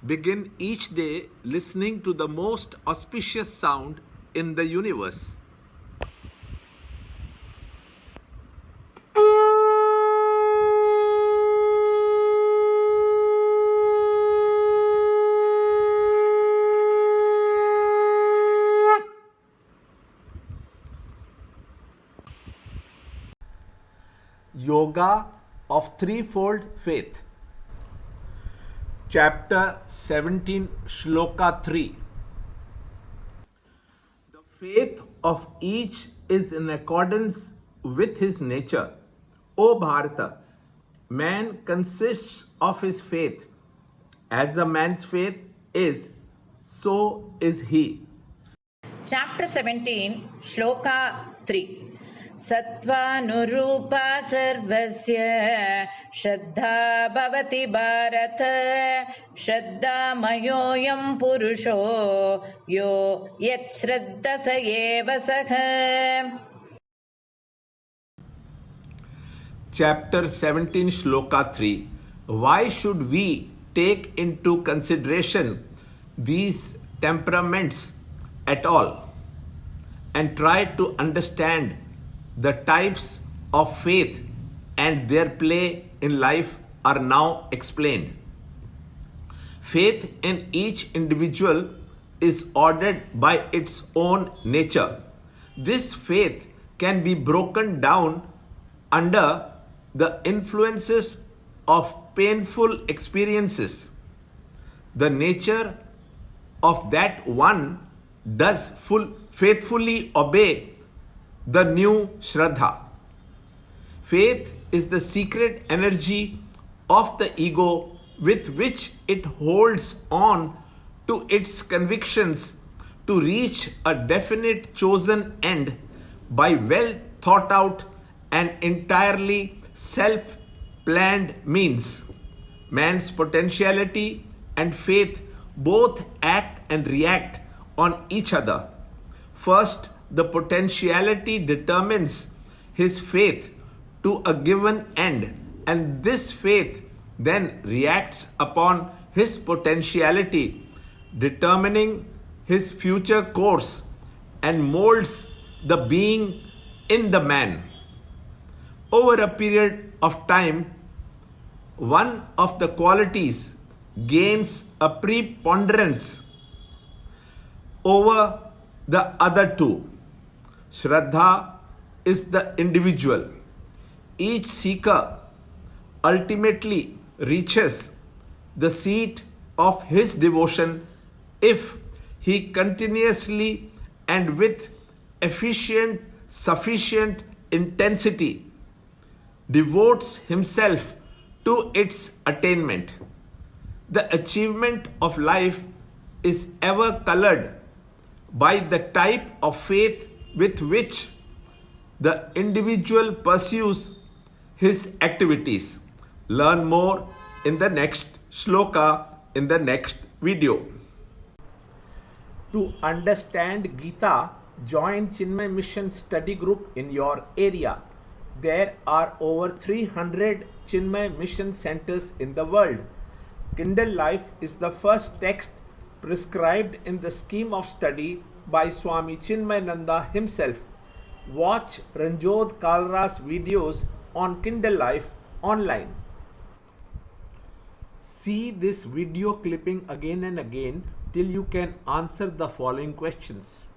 Begin each day listening to the most auspicious sound in the universe. Yoga of Threefold Faith. Chapter 17, Shloka 3. The faith of each is in accordance with his nature. O Bharata, man consists of his faith. As a man's faith is, so is he. Chapter 17, Shloka 3. Sattvanurupa sarvasya Shraddha bhavati bharata Shraddha mayoyam purusho Yo yat shraddha sa eva saha. Chapter 17, Shloka 3. Why should we take into consideration these temperaments at all and try to understand the types of faith and their play in life are now explained. Faith in each individual is ordered by its own nature. This faith can be broken down under the influences of painful experiences. The nature of that one does faithfully obey the new Shraddha. Faith is the secret energy of the ego with which it holds on to its convictions to reach a definite chosen end by well thought out and entirely self-planned means. Man's potentiality and faith both act and react on each other. First, the potentiality determines his faith to a given end, and this faith then reacts upon his potentiality, determining his future course and molds the being in the man. Over a period of time, one of the qualities gains a preponderance over the other two. Shraddha is the individual. Each seeker ultimately reaches the seat of his devotion if he continuously and with sufficient intensity devotes himself to its attainment. The achievement of life is ever colored by the type of faith with which the individual pursues his activities. Learn more in the next shloka in the next video. To understand Gita, join Chinmaya Mission study group in your area. There are over 300 Chinmaya Mission centers in the world. Kindle Life is the first text prescribed in the scheme of study by Swami Chinmayananda himself. Watch Ranjod Kalra's videos on Kindle Life online. See this video clipping again and again till you can answer the following questions.